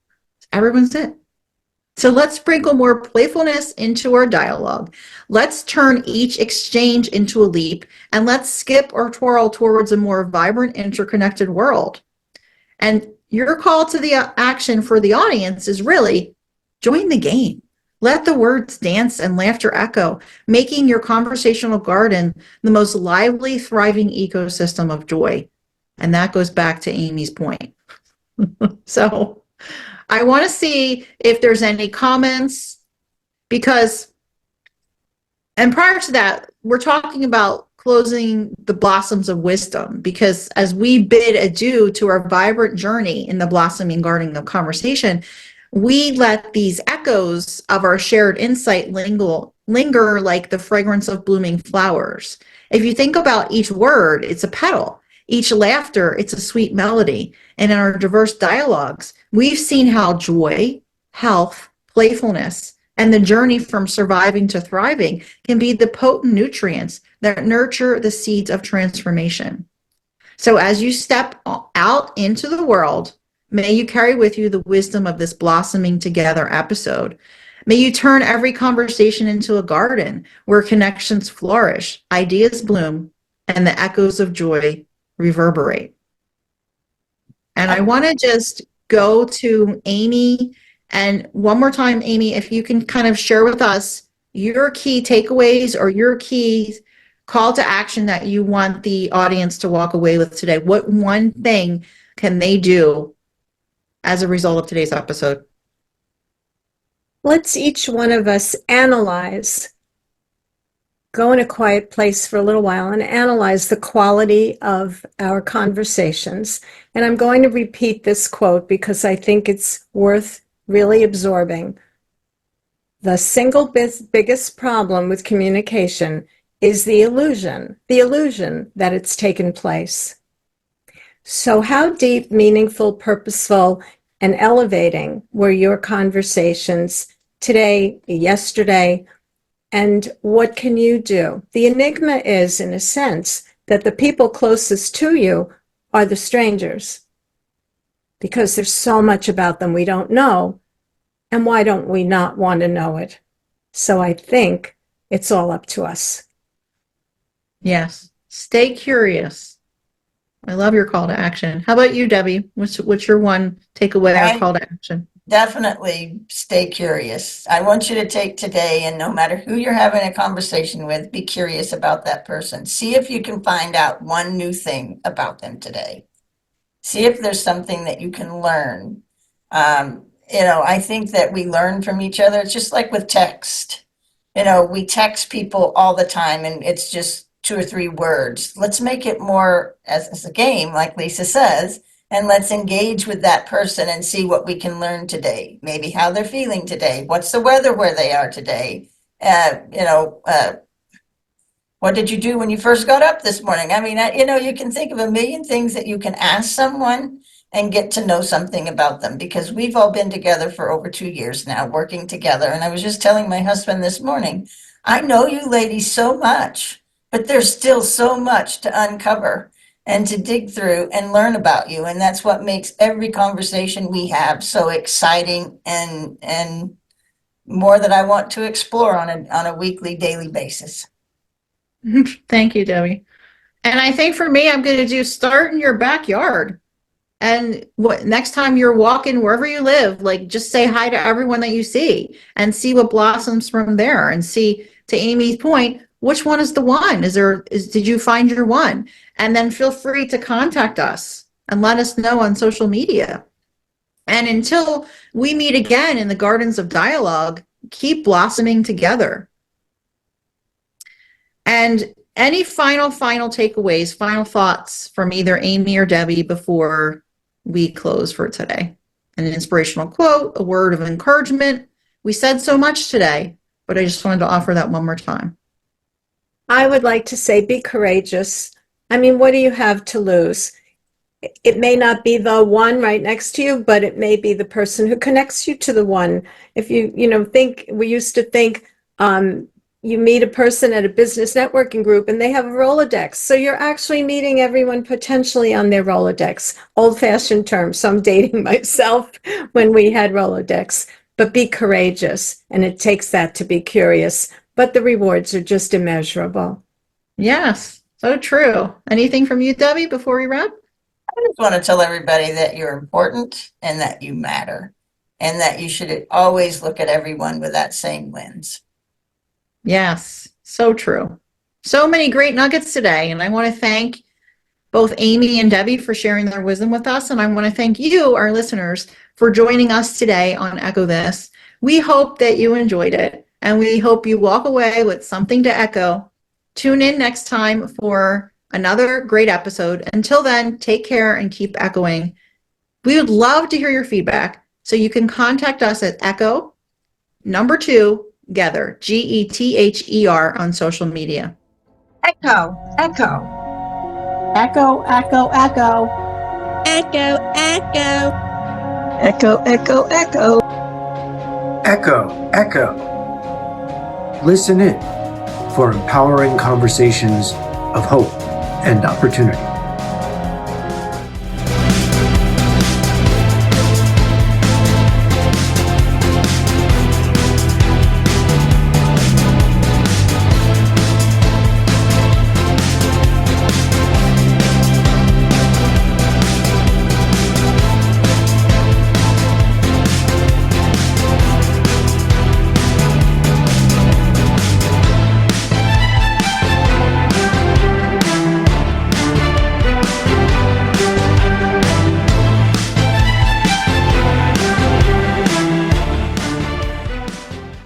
Everyone's it. So let's sprinkle more playfulness into our dialogue. Let's turn each exchange into a leap, and let's skip or twirl towards a more vibrant, interconnected world. And your call to the action for the audience is really join the game. Let the words dance and laughter echo, making your conversational garden the most lively, thriving ecosystem of joy. And that goes back to Amy's point. So I want to see if there's any comments, and prior to that, we're talking about closing the blossoms of wisdom, because as we bid adieu to our vibrant journey in the blossoming garden of conversation, we let these echoes of our shared insight linger like the fragrance of blooming flowers. If you think about each word, it's a petal. Each laughter, it's a sweet melody. And in our diverse dialogues, we've seen how joy, health, playfulness, and the journey from surviving to thriving can be the potent nutrients that nurture the seeds of transformation. So as you step out into the world, may you carry with you the wisdom of this blossoming together episode. May you turn every conversation into a garden where connections flourish, ideas bloom, and the echoes of joy reverberate. And I want to just go to Amy. And one more time, Amy, if you can kind of share with us your key takeaways or your key call to action that you want the audience to walk away with today. What one thing can they do as a result of today's episode? Let's each one of us analyze go in a quiet place for a little while and analyze the quality of our conversations. And I'm going to repeat this quote because I think it's worth really absorbing. The single biggest problem with communication is the illusion that it's taken place. So how deep, meaningful, purposeful, and elevating were your conversations today, yesterday, and what can you do? The enigma is, in a sense, that the people closest to you are the strangers, because there's so much about them we don't know, and why don't we not want to know it? So I think it's all up to us. Yes. Stay curious. I love your call to action. How about you, Debbie? What's your one takeaway or call to action? Definitely stay curious. I want you to take today, and no matter who you're having a conversation with, be curious about that person. See if you can find out one new thing about them today. See if there's something that you can learn. I think that we learn from each other. It's just like with text. We text people all the time, and it's just 2 or 3 words. Let's make it more as a game, like Lisa says, and let's engage with that person and see what we can learn today. Maybe how they're feeling today. What's the weather where they are today? What did you do when you first got up this morning? I mean, you can think of a million things that you can ask someone and get to know something about them, because we've all been together for over 2 years now, working together. And I was just telling my husband this morning, I know you ladies so much, but there's still so much to uncover and to dig through and learn about you. And that's what makes every conversation we have so exciting and more that I want to explore on a weekly, daily basis. Thank you, Debbie. And I think for me, I'm going to do start in your backyard. And next time you're walking wherever you live, like just say hi to everyone that you see and see what blossoms from there, and see, to Amy's point, which one is the one? Did you find your one? And then feel free to contact us and let us know on social media. And until we meet again in the Gardens of Dialogue, keep blossoming together. And any final takeaways, final thoughts from either Amy or Debbie before we close for today? An inspirational quote, a word of encouragement. We said so much today, but I just wanted to offer that one more time. I would like to say, be courageous. I mean, what do you have to lose? It may not be the one right next to you, but it may be the person who connects you to the one. If we used to think, you meet a person at a business networking group and they have a Rolodex. So you're actually meeting everyone potentially on their Rolodex. Old-fashioned term, so I'm dating myself when we had Rolodex. But be courageous, and it takes that to be curious. But the rewards are just immeasurable. Yes, so true. Anything from you, Debbie, before we wrap? I just want to tell everybody that you're important and that you matter, and that you should always look at everyone with that same lens. Yes, so true. So many great nuggets today. And I want to thank both Amy and Debbie for sharing their wisdom with us. And I want to thank you, our listeners, for joining us today on Echo This. We hope that you enjoyed it, and we hope you walk away with something to echo. Tune in next time for another great episode. Until then, take care and keep echoing. We would love to hear your feedback, so you can contact us at Echo, 2gether, GETHER, on social media. Echo, echo. Echo, echo, echo. Echo, echo. Echo, echo, echo. Echo, echo. Listen in for empowering conversations of hope and opportunity.